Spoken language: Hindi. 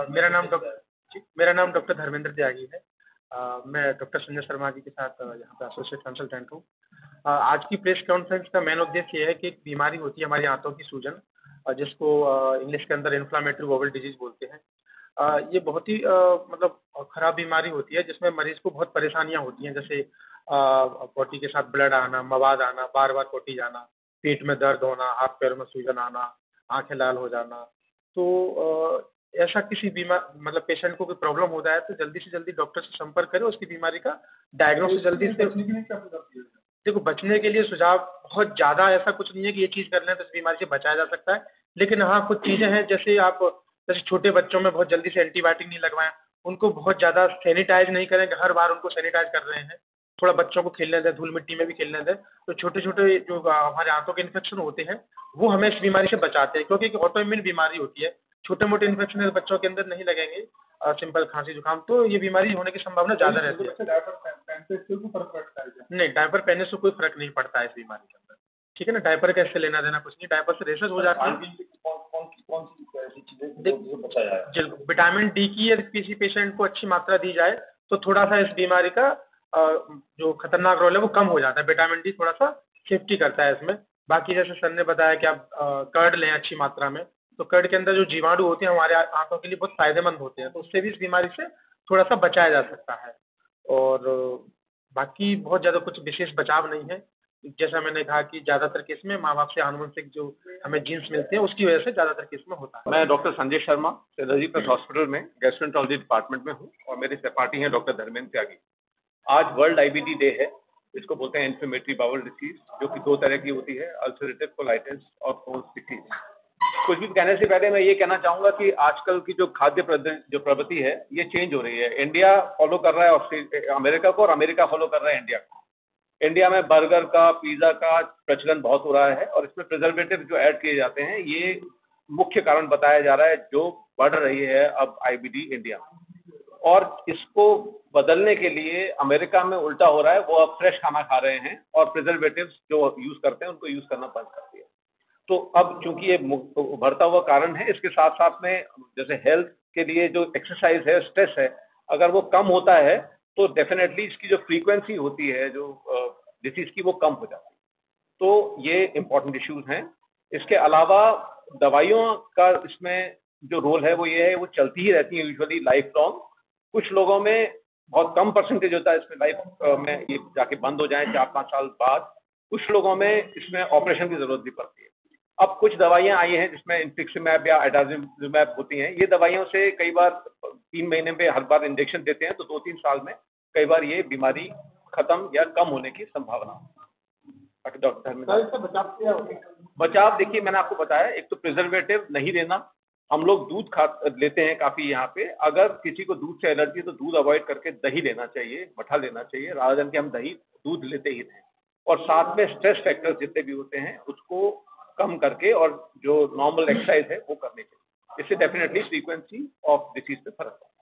मेरा नाम डॉक्टर धर्मेंद्र त्यागी है। मैं डॉक्टर संजय शर्मा जी के साथ यहाँ पे एसोसिएट कंसल्टेंट हूँ। आज की प्रेस कॉन्फ्रेंस का मेन उद्देश्य ये है कि एक बीमारी होती है हमारी आंतों की सूजन, जिसको इंग्लिश के अंदर इन्फ्लेमेटरी बाउल डिजीज बोलते हैं। ये बहुत ही मतलब खराब बीमारी होती है जिसमें मरीज को बहुत परेशानियां होती हैं, जैसे पोटी के साथ ब्लड आना, मवाद आना, बार बार पोटी जाना, पेट में दर्द होना, हाथ पैरों में सूजन आना, आंखें लाल हो जाना। तो ऐसा किसी बीमार मतलब पेशेंट को कोई प्रॉब्लम होता है तो जल्दी से जल्दी डॉक्टर से संपर्क करें, उसकी बीमारी का डायग्नोसिस जल्दी से। देखो, बचने के लिए सुझाव बहुत ज़्यादा ऐसा कुछ नहीं है कि ये चीज़ कर लें तो इस बीमारी से बचाया जा सकता है। लेकिन हाँ, कुछ चीज़ें हैं, जैसे छोटे बच्चों में बहुत जल्दी से एंटीबायोटिक नहीं लगवाएँ, उनको बहुत ज़्यादा सैनिटाइज़ नहीं करें, हर बार उनको सैनिटाइज़ कर रहे हैं। थोड़ा बच्चों को खेलने दें, धूल-मिट्टी में भी खेलने दें। तो छोटे-छोटे जो हमारे आँतों के इन्फेक्शन होते हैं, वो हमें इस बीमारी से बचाते हैं, क्योंकि एक ऑटो इम्यून बीमारी होती है। छोटे-मोटे इन्फेक्शन बच्चों के अंदर नहीं लगेंगे, सिंपल खाँसी-जुकाम, तो ये बीमारी होने की संभावना ज़्यादा रहती है। नहीं, डायपर पहनने से कोई फ़र्क नहीं पड़ता है इस बीमारी के अंदर। ठीक है ना? डायपर का इससे लेना-देना कुछ नहीं, डायपर से रेशेज़ हो जाती हैं। कौन-सी ऐसी चीज़ें जिससे बचा जाए? विटामिन डी की यदि किसी पेशेंट को अच्छी मात्रा दी जाए, तो थोड़ा-सा इस बीमारी का जो खतरनाक रोल है वो कम हो जाता है। विटामिन डी थोड़ा-सा सेफ्टी करता है इसमें। बाकी जैसे सर ने बताया कि आप कर्ड लें अच्छी मात्रा में, तो कर्ड के अंदर जो जीवाणु होते हैं हमारे आँतों के लिए बहुत फ़ायदेमंद होते हैं, तो उससे भी इस बीमारी से थोड़ा-सा बचाया जा सकता है। और बाकी बहुत ज़्यादा कुछ विशेष बचाव नहीं है। जैसा मैंने कहा कि ज़्यादातर केस में माँ-बाप से आनुवंशिक जो हमें जीन्स मिलते हैं, उसकी वजह से ज़्यादातर केस में होता है। मैं doctor Sanjay Sharma salary plus hospital में गैस्ट्रोएंटरोलॉजी डिपार्टमेंट में हूँ और मेरे सहपाठी हैं डॉक्टर धर्मेंद्र त्यागी। आज वर्ल्ड आईबीडी डे है। इसको बोलते हैं इन्फ्लेमेटरी बाउल डिसीज, जो कि 2 तरह की होती है, अल्सरेटिव कोलाइटिस और क्रोन्स डिसीज। कुछ भी कहने से पहले मैं ये कहना चाहूँगा कि आजकल की जो जो प्रवृत्ति है, ये चेंज हो रही है। इंडिया फॉलो कर रहा है अमेरिका को और अमेरिका फॉलो कर रहा है इंडिया को। इंडिया में बर्गर का, पिज़्ज़ा का प्रचलन बहुत हो रहा है और इसमें प्रिजर्वेटिव जो ऐड किए जाते हैं, ये मुख्य कारण बताया जा रहा है जो बढ़ रही है अब आईबीडी इंडिया में। और इसको बदलने के लिए अमेरिका में उल्टा हो रहा है, वो अब फ्रेश खाना खा रहे हैं और प्रिजर्वेटिव्स जो यूज़ करते हैं उनको यूज़ करना बंद कर दिया। तो अब चूंकि ये उभरता हुआ कारण है, इसके साथ साथ में जैसे हेल्थ के लिए जो एक्सरसाइज है, स्ट्रेस है, अगर वो कम होता है तो डेफिनेटली इसकी जो फ्रीक्वेंसी होती है जो डिसीज की, वो कम हो जाती है। तो ये इम्पोर्टेंट इश्यूज हैं। इसके अलावा दवाइयों का इसमें जो रोल है वो ये है, वो चलती ही रहती है यूजुअली लाइफ लॉन्ग। कुछ लोगों में बहुत कम परसेंटेज होता है इसमें लाइफ में ये जाके बंद हो जाए 4-5 साल बाद। कुछ लोगों में इसमें ऑपरेशन की जरूरत भी पड़ती है। अब कुछ दवाइयां आई हैं जिसमें इन्फिक्सिमैब या एडाजिमैब होती हैं। ये दवाइयों से कई बार 3 महीने में हर बार इंजेक्शन देते हैं, तो 2-3 साल में कई बार ये बीमारी खत्म या कम होने की संभावना। डॉक्टर बचाव देखिए, मैंने आपको बताया, एक तो प्रिजर्वेटिव नहीं देना। हम लोग दूध लेते हैं काफी यहाँ पे। अगर किसी को दूध से एलर्जी है तो दूध अवॉइड करके दही लेना चाहिए, मठा लेना चाहिए, रादर देन कि हम दूध लेते ही रहें। और साथ में स्ट्रेस फैक्टर्स जितने भी होते हैं उसको कम करके और जो नॉर्मल एक्सरसाइज है वो करनी चाहिए। इससे डेफिनेटली फ्रीक्वेंसी ऑफ डिसीज पे फर्क पड़ता है।